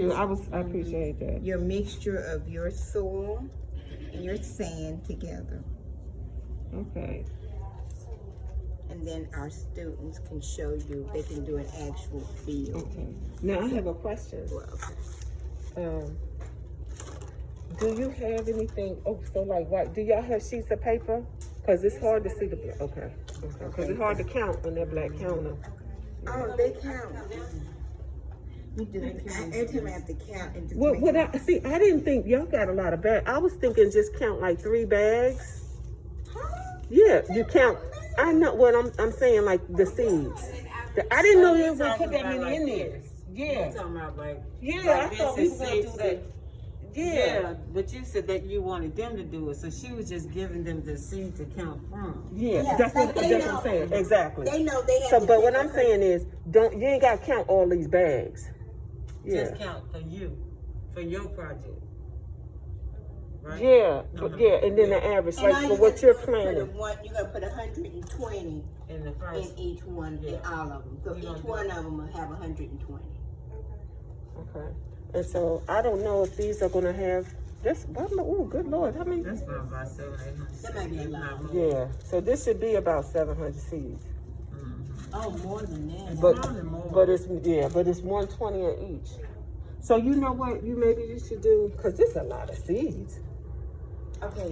you. I appreciate that. Your mixture of your soil and your sand together. Okay. And then our students can show you, they can do an actual field. Okay. Now I have a question. Well, okay. Do you have anything? Oh, so like what? Do y'all have sheets of paper? Cause it's hard to see the. Okay. Cause it's hard to count on that black counter. Oh, they count. You do. Every time I have to count. And just What I see? I didn't think y'all got a lot of bags. I was thinking just count like 3 bags. Huh? Yeah, you count. I know what I'm saying, like the seeds. I didn't know you were gonna put that many in there. Yeah. You're talking about like, Yeah, I thought we were gonna do that. Yeah, but you said that you wanted them to do it, so she was just giving them the seed to count from. Yeah, that's what I'm saying. Exactly. They know they have So, to but pick what I'm up saying is, you ain't gotta count all these bags. Yeah. Just count for you, for your project. Right? Yeah, but yeah, and then the average, And like all for you what gotta you're do is put planning. you gotta put 120 In the in first. each one, in all of them. So You each gonna do one of them will have 120. Okay. And so I don't know if these are gonna have this. Oh, good Lord! How many? That's about 700, 800. That might be a lot. Yeah. So this should be about 700 seeds. Oh, more than that. But it's 120 in each. So you know what? Maybe you should do, because this is a lot of seeds. Okay.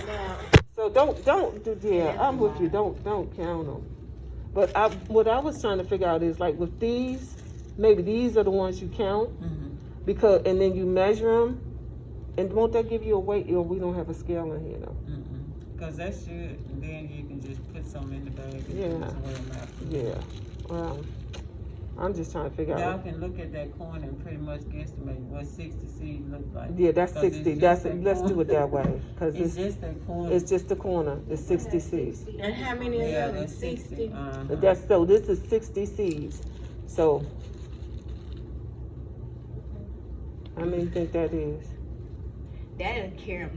Now, So don't do. Yeah, I'm with you. Don't count them. But what I was trying to figure out is like with these, maybe these are the ones you count, because and then you measure them, and won't that give you a weight? Or we don't have a scale in here though. Because that should, and then you can just put some in the bag and Yeah. put some in the after. Yeah. Well, I'm just trying to figure Y'all out. can look at that corn and pretty much guesstimate what 60 seeds look like. Yeah, that's 'Cause 60. it's That's just that let's do corner. it that way, because It's just that corner. it's just the corner. It's 60 seeds. and how many Yeah, of them? that's 60. So this is 60 seeds. So how many you think that is? That'll carry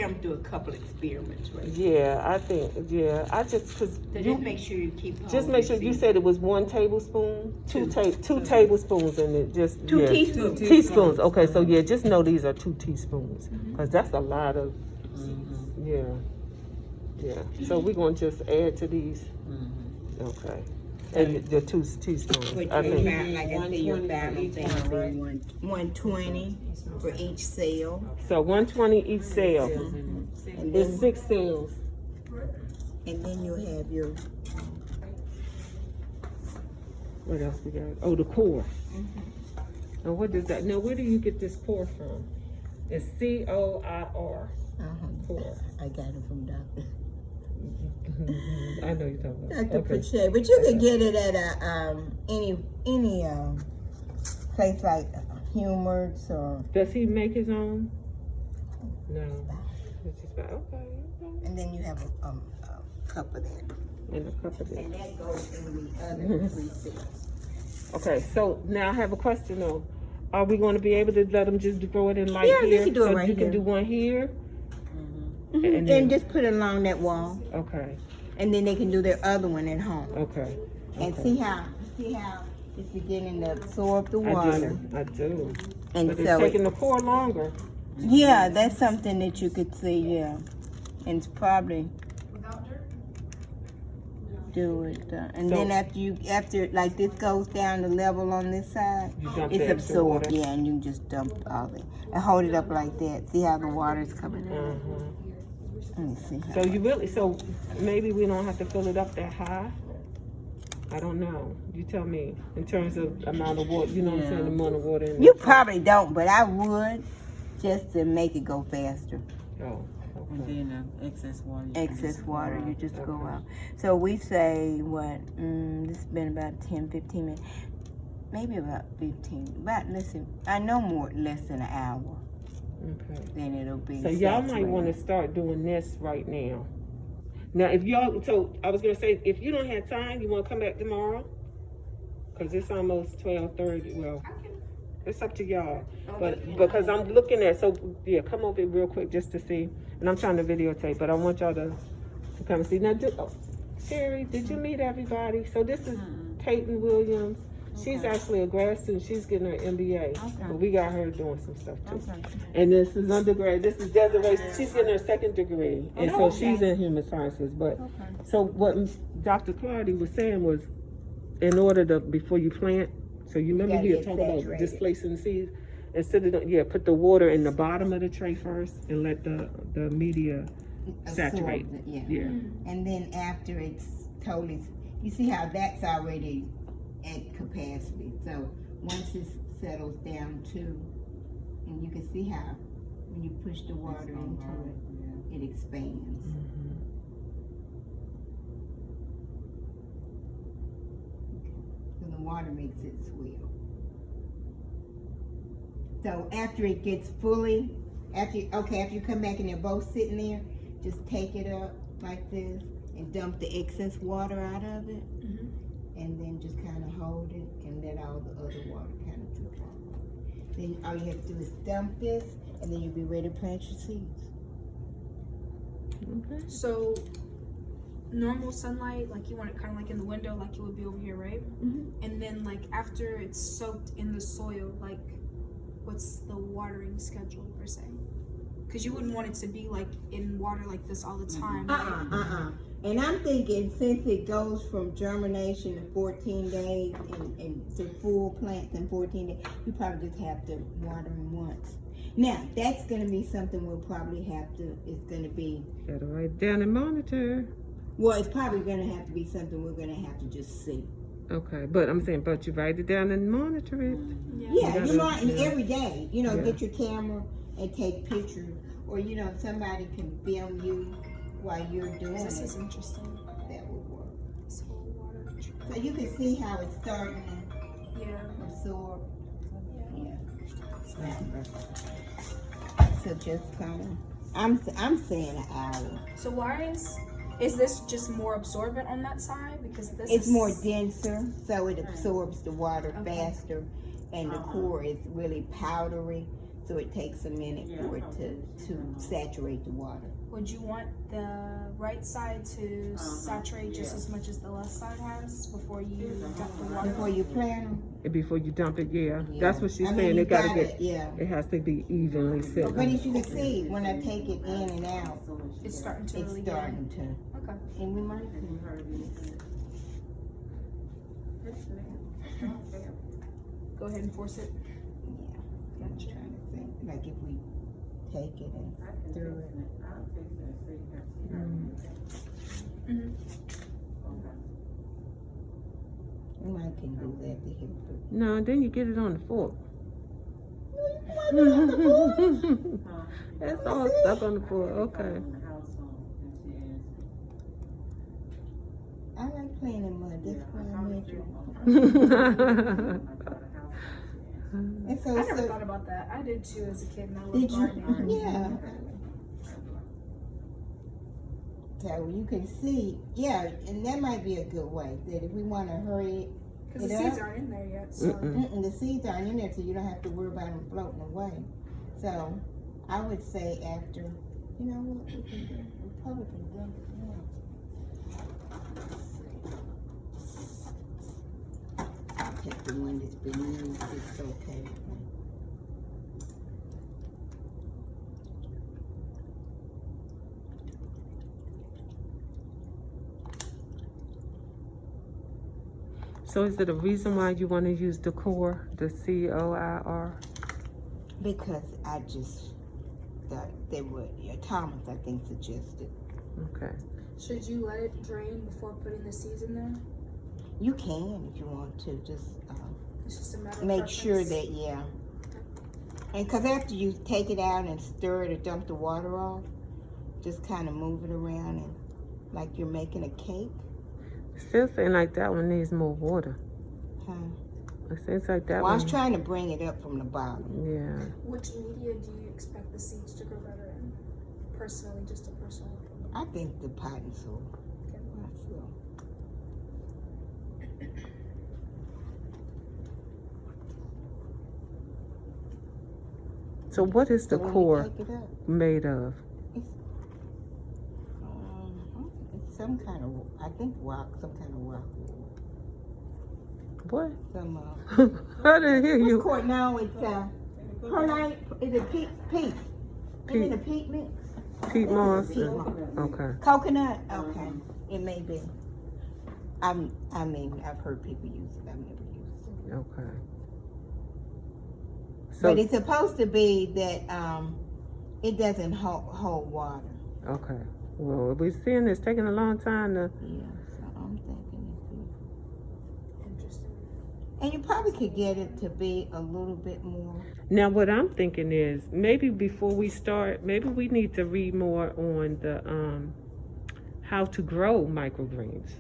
them through a couple experiments, right? Yeah, I think. Yeah, I just because So just make sure you keep home. just make sure you said it was 1 tablespoon, two tablespoons in it. Just Two yeah. teaspoons. Teaspoons. Okay, so yeah, just know these are 2 teaspoons because that's a lot of. Yeah. Yeah. So we're gonna just add to these. Okay. And the 2 teaspoons. But I your think. like I say, your 120 balance for thing each will one, be right? 120 for each cell. So 120 each cell. And It's then, 6 cells. and then you'll have your, What else we got? Oh, the core. Now what does that? Now where do you get this core from? It's COIR. Core. I got it from Dr. I know you're talking about. Dr. Okay. Pache, but you could get it at any place like Humert's or, Does he make his own? No. It's just about, okay. and then you have a cup of that. And a cup of And this. that goes in the other 3 cells. Okay, so now I have a question though. Are we going to be able to let them just grow it in light Yeah, here? they can do it so right you here. can do one here? And then- just put it along that wall, Okay, and then they can do their other one at home. okay. And Okay. see how it's beginning to absorb the I water. do. And But so, it's taking the core longer. yeah, that's something that you could see, yeah. And it's probably do it. And then after like this goes down the level on this side, You dump it's the extra absorbed, water. yeah, and you just dump all that. And hold it up like that. See how the water's coming out? Let me see. So maybe we don't have to fill it up that high? I don't know. You tell me in terms of amount of water, you know what I'm saying, the amount of water in You it. probably don't, but I would, just to make it go faster. Oh, And okay. then excess water. you can Excess just water, pour you out. just go out. So we say, what, this has been about 10, 15 minutes. Maybe about 15. Listen, I know less than an hour. Okay. Then it'll be So y'all might saturated. want to start doing this right now. Now, if y'all, so I was gonna say, if you don't have time, you want to come back tomorrow? Cause it's almost 12:30. Well, it's up to y'all. But because I'm looking at, so yeah, come over here real quick just to see. And I'm trying to videotape, but I want y'all to come and see. Now, Terry, did you meet everybody? So this is Peyton Williams. She's Okay. actually a grad student. She's getting her MBA. Okay. But we got her doing some stuff too. Okay. And this is undergrad. This is Desiree. She's getting her second degree. And so Okay. she's in human sciences. But Okay. so what Dr. Clardy was saying was, in order to, before you plant, so you remember gotta he get had talked about saturated. displacing the seeds? Instead of, put the water in the bottom of the tray first and let the media saturate. Absorb it, yeah. Yeah. And then after it's totally, you see how that's already at capacity. So once it settles down too, and you can see how when you push the water into it, it expands. So the water makes it swell. So after it gets fully, after you come back and they're both sitting there, just take it up like this and dump the excess water out of it. And then just kind of hold it and let all the other water kind of drip off. Then all you have to do is dump this, and then you'll be ready to plant your seeds. Okay. So, normal sunlight, like you want it kind of like in the window, like it would be over here, right? And then, like after it's soaked in the soil, like what's the watering schedule per se? Because you wouldn't want it to be like in water like this all the time. right? And I'm thinking since it goes from germination to 14 days and to full plants in 14 days, you probably just have to water them once. Now, that's going to be something we'll probably have to, it's going to be, Gotta write down and monitor. well, it's probably going to have to be something we're going to have to just see. Okay, but I'm saying, but you write it down and monitor it. Yeah, You you're gotta- right, and yeah. every day, Yeah. get your camera and take pictures, or, somebody can film you while you're doing This is it. interesting. That would work. This whole water. So you can see how it's starting to Yeah. absorb. Yeah. So just kind of, I'm saying an hour. So why is this just more absorbent on that side? Because this It's is more denser, so it absorbs the water Okay. faster, and the core is really powdery, so it takes a minute for it to saturate the water. Would you want the right side to saturate just as much as the left side has before you dump the water? Before you plant them. And before you dump it, yeah. That's what she's I mean, saying. you It gotta gotta, get, yeah. it has to be evenly set. But as you can see, when I take it in and out, It's starting to it's really starting to. get. Okay. And we might can Go ahead and force it. I'm trying to think, like if we take it and through it. We might can do that to him. No, then you get it on the fork. It's all stuck on the fork. Okay. I like playing in mud. That's what I made you. And so, I never thought about that. I did too as a kid, and I did love you? gardening. Yeah. So you can see, yeah, and that might be a good way. That if we want to hurry Because the it seeds up, aren't in there yet. So the seeds aren't in there, so you don't have to worry about them floating away. So I would say after, you know what, we can do? We probably can dump it now. I'll take the one that's been used, it's okay. So is it a reason why you want to use the core, the COIR? Because I just thought they would, Thomas, I think, suggested. Okay. should you let it drain before putting the seeds in there? You can if you want to, just It's just a matter of make sure preference. that, yeah. And because after you take it out and stir it or dump the water off, just kind of move it around and like you're making a cake. Still saying like that one needs more water. Huh? It seems like that Well, I one. was trying to bring it up from the bottom. Yeah. Which media do you expect the seeds to grow better in? Personally, just a personal opinion. I think the pot and soil. Okay. Pot soil. So what is the So when we core take it up, made of? it's some kind of, I think rock, some kind of rock. What? Some, I didn't hear what's you. called now? It's, perlite, is it peat? Peat. Is it a peat mix? Peat moss. Peat moss. Okay. Coconut? Okay. It may be. I mean, I've heard people use it. I've never used it. Okay. But it's supposed to be that it doesn't hold water. Okay. Well, we're seeing this taking a long time to. Yeah, so I'm thinking it's Interesting. and you probably could get it to be a little bit more. Now, what I'm thinking is maybe before we start, maybe we need to read more on the how to grow microgreens.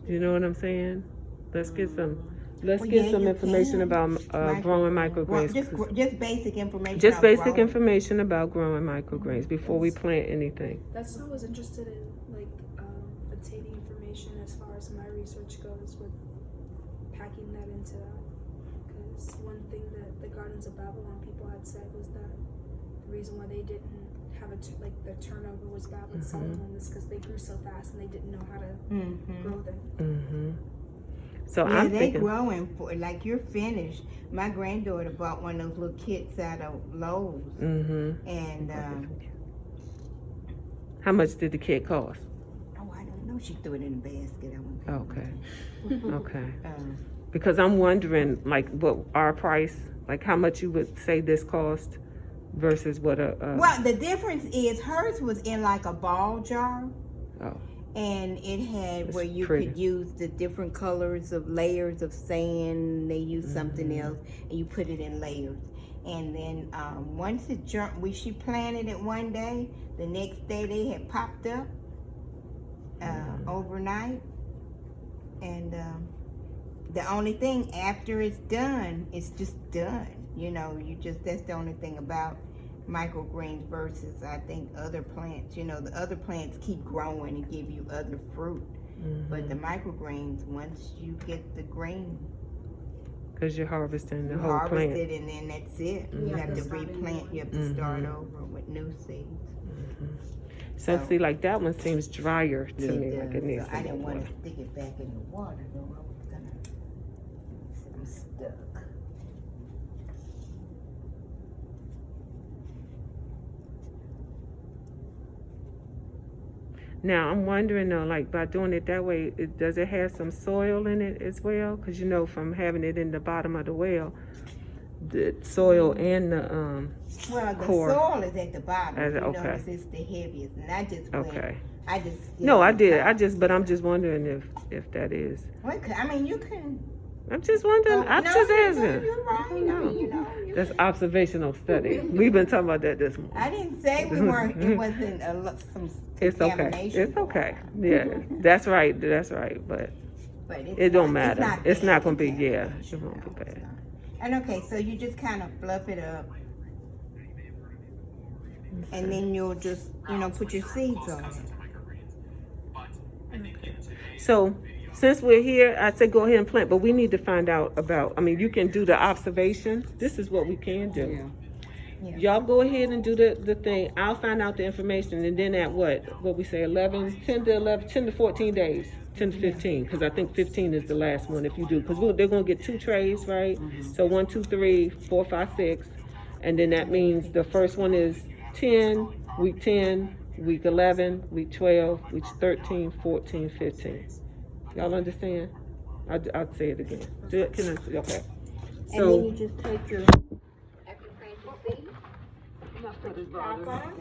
You know what I'm saying? Let's get some. Let's Well, get yeah, some you information can. about growing Well, microgreens. just basic information. Just on basic growing. information about growing microgreens before we plant anything. That's what I was interested in, like obtaining information as far as my research goes with packing that into that. Because one thing that the Gardens of Babylon people had said was that the reason why they didn't have their turnover was bad with Solomon was because they grew so fast and they didn't know how to grow them. Mm-hmm. So Yeah, I'm they thinking. growing for like you're finished. My granddaughter bought one of those little kits out of Lowe's, Mm-hmm. and How much did the kit cost? oh, I don't know. She threw it in a basket. I went, Okay. Okay. um, Because I'm wondering, like, what our price, like, how much you would say this cost versus what a. well, the difference is hers was in like a ball jar. Oh. And it had It's where you pretty. could use the different colors of layers of sand. They used something else, and you put it in layers. And then once it she planted it one day. The next day they had popped up overnight. And the only thing after it's done, it's just done. You know, that's the only thing about microgreens versus I think other plants. You know, the other plants keep growing and give you other fruit, but the microgreens, once you get the green, Because you're harvesting the you whole harvest plant. it and then that's it. Mhm. You have to That's not replant. You have to start over with new seeds. So see, like that one seems drier to Yeah, me, it like it does. needs So some I didn't more want water. to stick it back in the water though. I was gonna. I'm stuck. Now I'm wondering though, like by doing it that way, does it have some soil in it as well? Because you know, from having it in the bottom of the well, the soil and the Well, the core. soil is at the bottom. As- You okay. notice it's the heaviest, and I just went. Okay. I just. No, I did. top. But I'm just wondering if that is. Well, I mean, you can. I'm just wondering. I'm No, just you're asking. You're right. I mean, you know. That's observational study. We've been talking about that this morning. I didn't say we weren't. It wasn't some It's okay. contamination. It's okay. Yeah, that's right. That's right. But But it's it don't not- matter. It's bad not gonna be. Yeah, contamination, it won't no, be it's bad. not. And okay, so you just kind of fluff it up, and then you'll just, put your seeds on it. So since we're here, I say go ahead and plant, but we need to find out about. I mean, you can do the observation. This is what we can do. Yeah. Y'all go ahead and do the thing. I'll find out the information, and then at what we say 10 to 14 days, 10 to 15, because I think 15 is the last one if you do, because they're gonna get 2 trays, right? So 1, 2, 3, 4, 5, 6, and then that means the first one is 10, week 10, week 11, week 12, week 13, 14, 15. Y'all understand? I'll say it again. Okay. And then you just take your. After you plant your seeds, That's what his daughter.